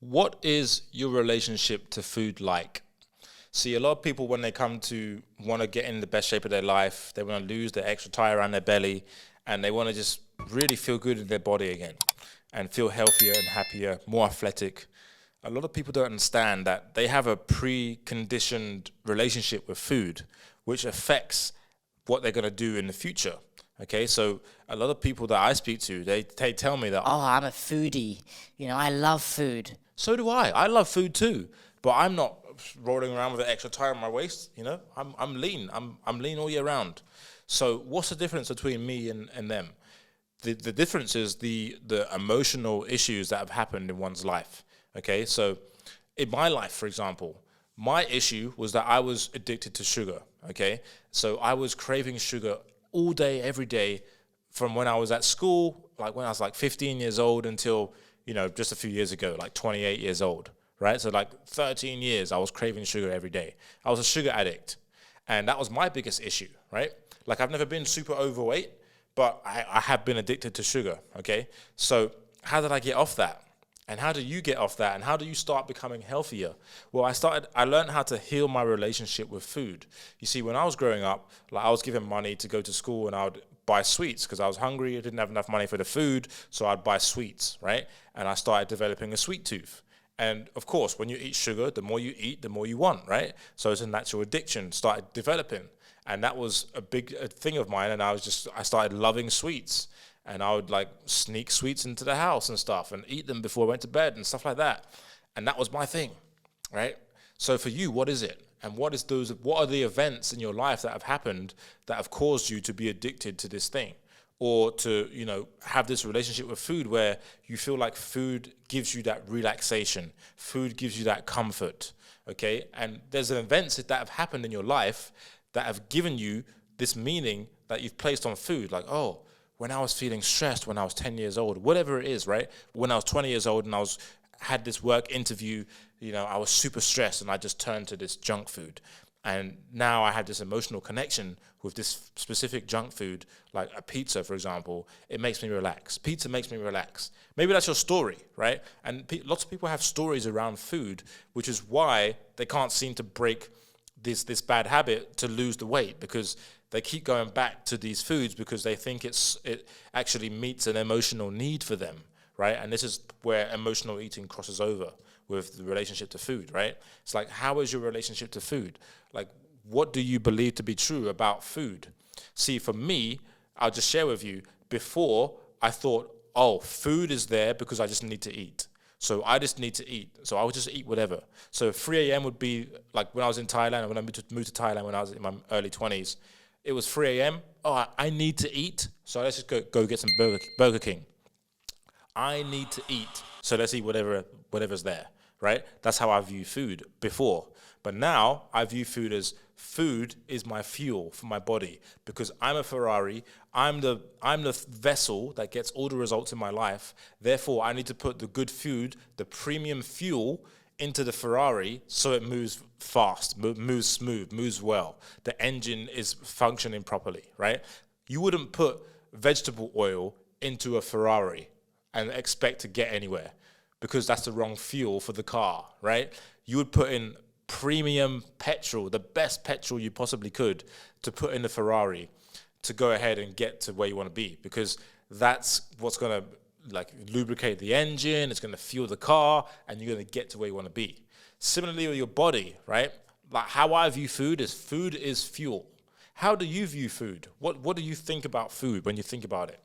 What is your relationship to food like? See, a lot of people, when they come to want to get in the best shape of their life, they want to lose the extra tire around their belly, and they want to just really feel good in their body again and feel healthier and happier, more athletic. A lot of people don't understand that they have a preconditioned relationship with food, which affects what they're going to do in the future. Okay, so a lot of people that I speak to, they tell me that, Oh, I'm a foodie. I love food. so do I. I love food too, but I'm not rolling around with an extra tire on my waist. I'm lean. I'm lean all year round. So what's the difference between me and them? The difference is the emotional issues that have happened in one's life. Okay, so in my life, for example, my issue was that I was addicted to sugar. Okay, so I was craving sugar all day, every day, from when I was at school, like when I was like 15 years old until, just a few years ago, like 28 years old, right? So like 13 years, I was craving sugar every day. I was a sugar addict. And that was my biggest issue, right? Like I've never been super overweight, but I have been addicted to sugar, okay? So how did I get off that? And how do you get off that? And how do you start becoming healthier? Well, I learned how to heal my relationship with food. You see, when I was growing up, like I was given money to go to school and I would buy sweets because I was hungry. I didn't have enough money for the food, so I'd buy sweets, right? And I started developing a sweet tooth. And of course, when you eat sugar, the more you eat, the more you want, right? So it's a natural addiction started developing. And that was a big thing of mine. And I started loving sweets. And I would like sneak sweets into the house and stuff and eat them before I went to bed and stuff like that. And that was my thing, right? So for you, what is it? And what are the events in your life that have happened that have caused you to be addicted to this thing? Or to, have this relationship with food where you feel like food gives you that relaxation, food gives you that comfort, okay? And there's events that have happened in your life that have given you this meaning that you've placed on food, like, oh, when I was feeling stressed when I was 10 years old, whatever it is, right? When I was 20 years old and had this work interview, I was super stressed and I just turned to this junk food. And now I have this emotional connection with this specific junk food, like a pizza, for example. It makes me relax. Pizza makes me relax. Maybe that's your story, right? And lots of people have stories around food, which is why they can't seem to break this bad habit to lose the weight, because they keep going back to these foods because they think it actually meets an emotional need for them, right? And this is where emotional eating crosses over with the relationship to food, right? It's like, how is your relationship to food? Like, what do you believe to be true about food? See, for me, I'll just share with you, before I thought, oh, food is there because I just need to eat. So I just need to eat. So I would just eat whatever. So 3 a.m. would be like when I was in Thailand, when I moved to Thailand when I was in my early 20s. It was 3 a.m. Oh, I need to eat. So let's just go get some Burger King. I need to eat. So let's eat whatever's there, right? That's how I view food before. But now I view food is my fuel for my body, because I'm a Ferrari. I'm the vessel that gets all the results in my life. Therefore, I need to put the good food, the premium fuel, into the Ferrari so it moves fast, moves smooth, moves well. The engine is functioning properly, right? You wouldn't put vegetable oil into a Ferrari and expect to get anywhere, because that's the wrong fuel for the car, right? You would put in premium petrol, the best petrol you possibly could, to put in the Ferrari to go ahead and get to where you want to be, because that's what's going to like lubricate the engine, it's going to fuel the car, and you're going to get to where you want to be. Similarly with your body, right? Like how I view food is fuel. How do you view food? What do you think about food when you think about it?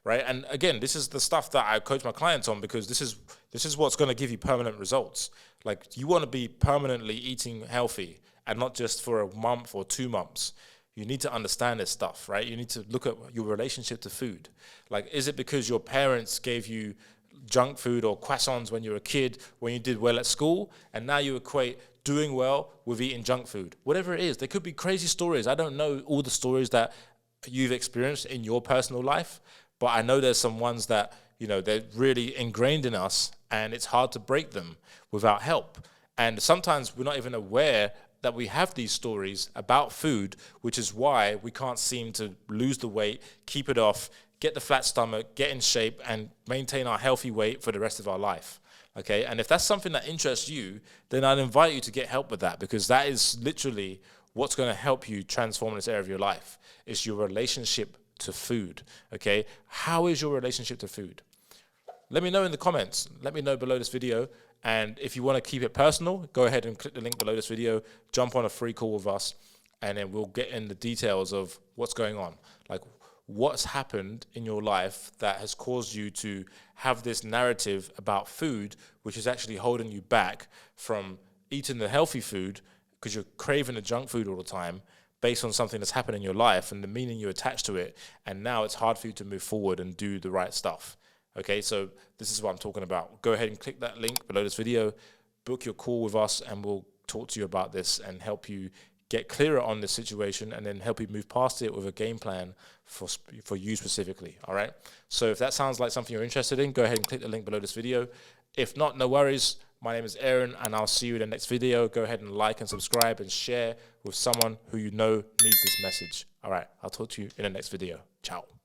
Right? And again, this is the stuff that I coach my clients on, because this is what's going to give you permanent results. Like, you want to be permanently eating healthy and not just for a month or 2 months. You need to understand this stuff, right? You need to look at your relationship to food. Like, is it because your parents gave you junk food or croissants when you were a kid, when you did well at school, and now you equate doing well with eating junk food? Whatever it is, there could be crazy stories. I don't know all the stories that you've experienced in your personal life, but I know there's some ones that, they're really ingrained in us, and it's hard to break them without help. And sometimes we're not even aware that we have these stories about food, which is why we can't seem to lose the weight, keep it off, get the flat stomach, get in shape, and maintain our healthy weight for the rest of our life. Okay, and if that's something that interests you, then I'd invite you to get help with that, because that is literally what's going to help you transform this area of your life. It's your relationship to food. Okay, how is your relationship to food? Let me know in the comments. Let me know below this video. And if you want to keep it personal, go ahead and click the link below this video, jump on a free call with us, and then we'll get in the details of what's going on. Like, what's happened in your life that has caused you to have this narrative about food, which is actually holding you back from eating the healthy food because you're craving the junk food all the time based on something that's happened in your life and the meaning you attach to it. And now it's hard for you to move forward and do the right stuff. Okay, so this is what I'm talking about. Go ahead and click that link below this video, book your call with us, and we'll talk to you about this and help you get clearer on this situation, and then help you move past it with a game plan for you specifically, all right? So if that sounds like something you're interested in, go ahead and click the link below this video. If not, no worries. My name is Aaron, and I'll see you in the next video. Go ahead and like and subscribe and share with someone who you know needs this message. All right, I'll talk to you in the next video. Ciao.